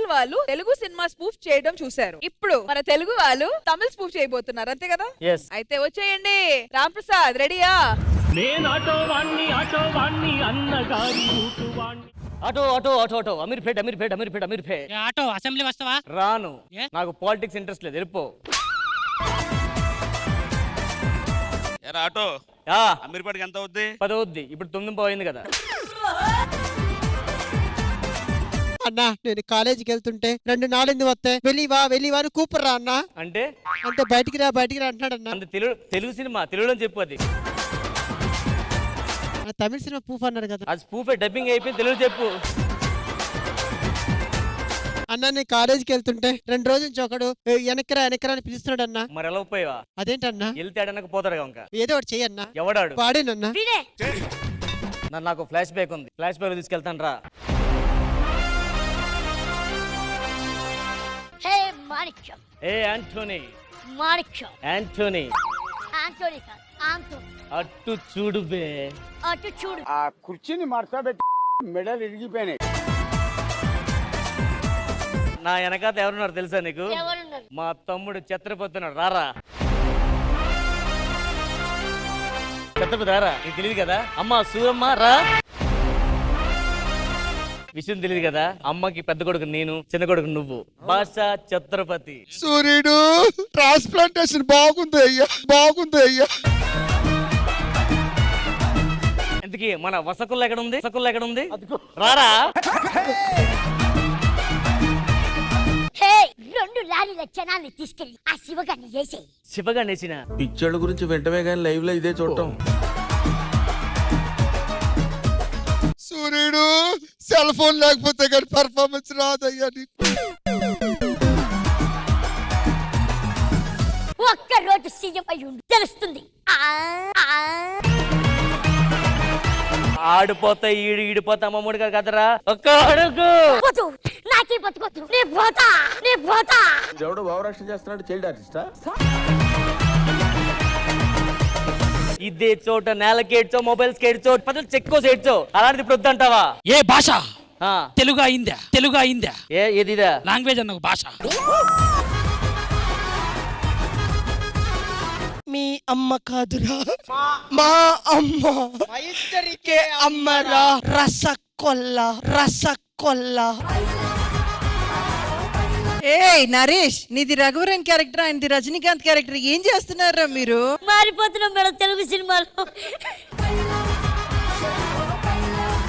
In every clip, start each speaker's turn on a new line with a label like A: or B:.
A: తమిళ్ వాళ్ళు Telugu cinema spoof చేయడం చూశారు. ఇప్పుడు మన తెలుగు వాళ్ళు తమిళ్ స్పూఫ్ చేయబోతున్నారు, అంతే కదా? అయితే వచ్చేయండి. రామ్ ప్రసాద్ రెడీయా?
B: నేను ఆటో వాణ్ణి అన్నగారి రూటు వాణ్ణి.
C: Auto auto auto auto Ameerpet Ameerpet Ameerpet Ameerpet.
D: Auto assembly వస్తావా?
C: రాను, నాకు పాలిటిక్స్ ఇంట్రెస్ట్ లేదు, వెళ్ళిపో.
E: ఆటో అమీర్పేటకి ఎంత అవుద్ది?
C: 10 అవుద్ది. ఇప్పుడు 9 పోయింది కదా.
F: అన్నా నేను కాలేజీకి వెళ్తుంటే 2 నాలుగు వస్తే వెళ్ళివా అని కూపర్ రా అన్నా.
C: అంటే
F: బయటికి రా అంటున్నాడు అన్న.
C: అంత తెలుగు సినిమా తెలుగులో చెప్పు. అది
F: తమిళ సినిమా పూఫ్ అన్నాడు కదా.
C: అది స్పూఫే, డబ్బింగ్ అయిపోయింది, తెలుగు చెప్పు.
F: అన్నా నేను కాలేజీకి వెళ్తుంటే 2 రోజుల నుంచి ఒకడు వెనకరా అని పిలుస్తున్నాడు అన్నా.
C: మరి ఎలా పోయావా?
F: అదేంటన్నా?
C: వెళ్తే అడనక పోతాడు ఇంకా.
F: ఏదో ఒకటి చెయ్యన్నా.
C: ఎవడాడు?
F: వాడేనన్నా.
C: నాకు ఫ్లాష్ బ్యాక్ ఉంది, ఫ్లాష్ బ్యాక్ తీసుకెళ్తాను రా. ఏ ఆంటోనీ, ఆంటోనీ అట్టు చూడు బే.
G: ఆ కుర్చీని మార్చబెట్టి మెడలు ఇరిగిపోయినాయి.
C: నా వెనకాత ఎవరున్నారు తెలుసా నీకు? మా తమ్ముడు ఛత్రపతి ఉన్నాడు, రారా. ఛత్రపతి రారా, నీకు తెలియదు కదా? అమ్మ సూరమ్మ రా. విషయం తెలియదు కదా? అమ్మకి పెద్ద కొడుకు నేను, చిన్న కొడుకు నువ్వు. భాష ఛత్రపతి.
G: సూర్యుడు ట్రాన్స్ప్లాంటేషన్ బాగుంది అయ్యా.
C: ఎందుకు మన వసకుల్లో ఎక్కడ ఉంది? రారా.
H: 2 లారీల జనాన్ని తీసుకెళ్ళి ఆ శివగాన్ని వేసేయి.
C: శివగాన్ని వేసిన
I: పిక్చర్ల గురించి వెంటనే కానీ లైవ్ లో ఇదే చూడటం.
G: సూర్యుడు సెల్ ఫోన్ లేకపోతే కానీ పర్ఫార్మెన్స్ రాదయ్యా.
H: ఒక్క రోజు సీఎం అయి తెలుస్తుంది.
C: ఆడిపోతా ఈడిపోతా అమ్మమ్మడి గారు కదరా. ఒక్క అడుగు
H: నాకే బతుకొద్దు, నే పోతా.
I: ఎవడో భావరక్షణ చేస్తున్నాడు, చైల్డ్ ఆర్టిస్టా?
C: ఇదే చోట నేలకేడ్చో, మొబైల్స్ కేడ్చో, పదలు చెక్కో సేడ్చో, అలాంటిది ఇప్పుడు వద్దంటావా?
D: ఏ భాష? తెలుగు అయిందా?
C: ఏదిదా
D: లాంగ్వేజ్ అన్న భాష.
F: మీ అమ్మ కాదురా, మా అమ్మ. ఇద్దరికే అమ్మరా. రసకొల్ల.
J: ఏ నరేష్, నీది రఘువరన్ క్యారెక్టర్, ఆయనది రజనీకాంత్ క్యారెక్టర్. ఏం చేస్తున్నారా మీరు?
H: మారిపోతున్నాం మేడం తెలుగు సినిమాలో.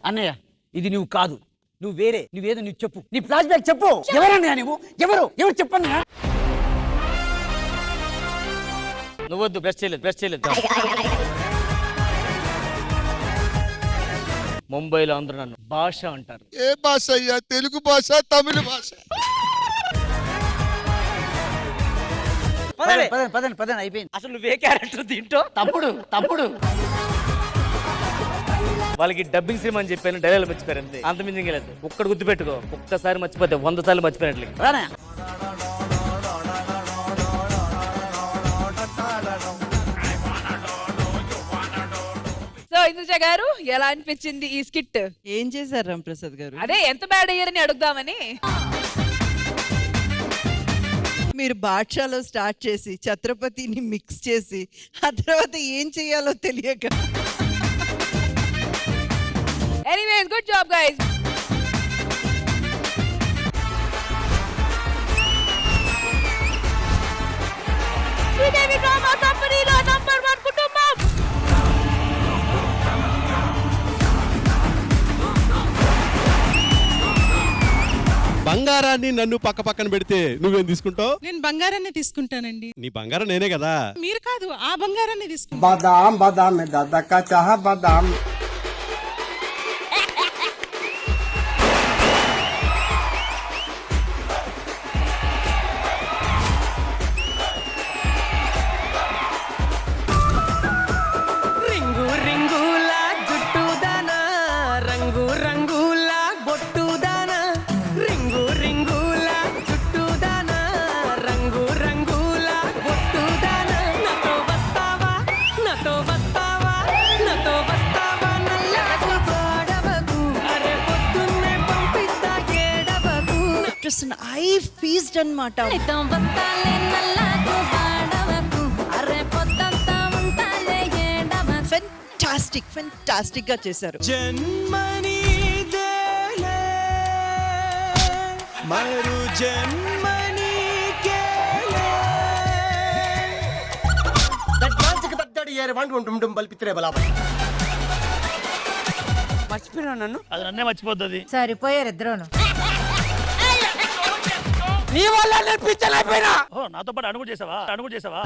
K: అన్నయ్య ఇది నువ్వు కాదు, నువ్వు వేరే, నువ్వేదో నువ్వు చెప్పు, నీ ఫ్లాష్ బ్యాక్ చెప్పు. ఎవరన్నా నువ్వు? ఎవరు చెప్పన్నా?
C: నువ్వద్దు, బ్రష్ చేయలేదు. ముంబైలో అందరూ నన్ను భాష అంటారు.
G: ఏ భాష అయ్యా? తెలుగు భాష, తమిళ భాష.
K: పదండి అయిపోయింది.
C: అసలు నువ్వే క్యారెక్టర్ తింటో?
K: తమ్ముడు
C: వాళ్ళకి డబ్బింగ్ సినిమా అని చెప్పాను, డైలాగ్ మర్చిపోయారు అంతే, అంత మించి లేదు. ఒక్కడు గుర్తు పెట్టుకో, ఒక్కసారి మర్చిపోతే 100 సార్లు మర్చిపోయినట్లు.
K: రానా?
A: సో ఇంద్రజ గారు ఎలా అనిపించింది ఈ స్కిట్?
J: ఏం చేశారు రామ్ ప్రసాద్ గారు?
A: అదే ఎంత బ్యాడ్ అయ్యారని అడుగుదామని.
J: మీరు బాద్షాలో స్టార్ట్ చేసి ఛత్రపతిని మిక్స్ చేసి ఆ తర్వాత ఏం చేయాలో తెలియక.
A: Anyways good job guys. Sridevi drama కంపెనీలో నంబర్ 1 కుటుంబం.
L: బంగారాన్ని నన్ను పక్కన పెడితే నువ్వేం తీసుకుంటావు?
J: నేను బంగారాన్ని తీసుకుంటానండి.
L: నీ బంగారం నేనే కదా.
J: మీరు కాదు, ఆ బంగారాన్ని తీసుకుంటా.
G: బాదాం దాదా కా చాహ బాదాం.
B: రింగుల జుట్టు దానా, రంగుల బొట్టు దానా. రింగుల జుట్టు దానా, రంగుల బొట్టు దానా. నాతో వస్తావా?
J: హై ఫీస్ట్ అన్నమాట. ఫెంటాస్టిక్ గా చేశారు.
B: జన్మని దేలే మరు జన్మని కేలే దడ్డాంచక దడ్డాడి ఏరే వండుంటుండం బల్పిత్రే బలాబ
K: మర్చిపోయినా నన్ను.
C: అది నన్నే మర్చిపోతుంది.
J: సరిపోయారు ఇద్దరును.
K: నీ వల్ల నేను పిచ్చలైపోయినా.
C: ఓ నాతో పాటు అడుగు చేసావా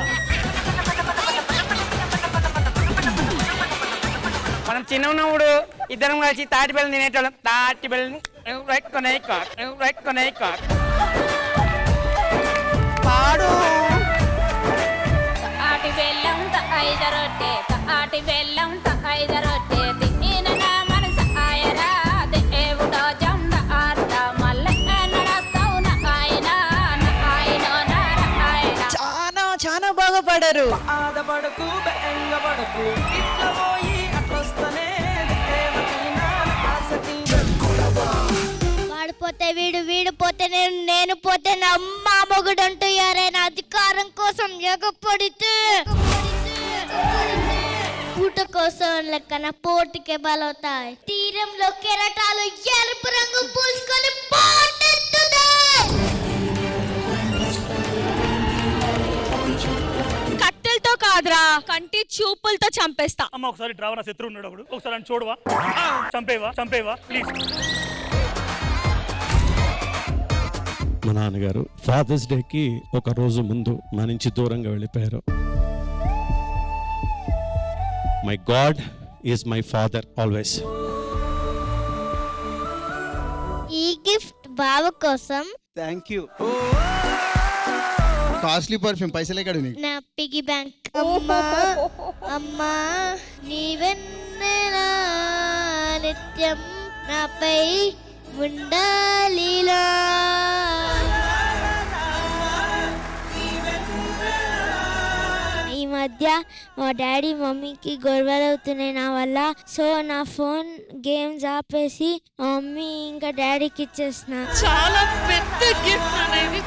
K: మనం చిన్న ఉన్నప్పుడు ఇద్దరం కలిసి తాటి బెల్లం తినేటోళ్ళం. తాటి బెల్లం పాడు.
H: ఆటి బెల్లం ఐద రొట్టె ఆటి బెల్లం ఐద రొట్టె తిన్న మనసు ఆయరా దేవుడో జండ ఆర్త మల్లె నడస్తావు ఆయన
J: చాలా బాగా పాడారు.
B: ఆదపడకు బెంగపడకు ఇట్లా పోయి అట్లొస్తనే దేవకీనా ఆసకి
H: వాడిపోతే వీడు పోతే నేను పోతే నా అమ్మ మొగుడు అంటూ ఎవరైనా అధికారం కోసం ఎగపడితే ఊట కోసం లెక్కన పోటీకే బలవుతాయి. తీరంలో కెరటాలు ఎరుపు రంగు పూసుకొని
A: కట్టెలతో కాదురా, కంటి చూపులతో చంపేస్తా.
C: అమ్మ ఒకసారి డ్రావర్ శత్రువు ఉన్నాడు ఒకడు. ఒకసారి అని చూడవా, చంపేవా ప్లీజ్.
L: మా నాన్నగారు ఫాదర్స్ డేకి ఒక రోజు ముందు మా నుంచి దూరంగా వెళ్ళిపోయారు. My God is my father always.
H: ఈ గిఫ్ట్ బావ కోసం.
F: Thank you. కాస్ట్లీ పర్ఫ్యూమ్ పైసలే కడు నీకు.
H: నా పిగి బ్యాంక్. అమ్మా నీవెన్నెలా నిత్యం నాపై ఉండాలిలా. ఈ మధ్య మా డాడీ మమ్మీకి గొడవలు అవుతున్నాయి నా వల్ల. సో నా ఫోన్ గేమ్స్ ఆపేసి మమ్మీ ఇంకా డాడీకి ఇచ్చేసిన.
A: చాలా పెద్ద గిఫ్ట్ అనేది.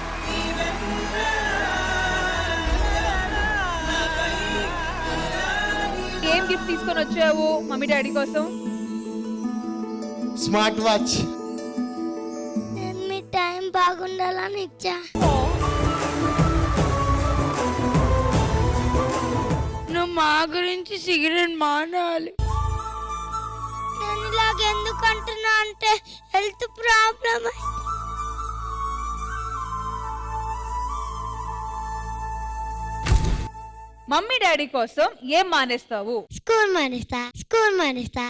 A: ఏం గిఫ్ట్ తీసుకొని వచ్చావు మమ్మీ డాడీ కోసం?
F: Smart watch.
H: మీ టైం బాగుండాలని ఇచ్చా.
A: నువ్వు మా గురించి సిగరెట్ మానాలి.
H: నేను ఇలాగ ఎందుకు అంటున్నా అంటే హెల్త్ ప్రాబ్లమ్.
A: మమ్మీ డాడీ కోసం ఏం మానేస్తావు?
H: స్కూల్ మానేస్తా.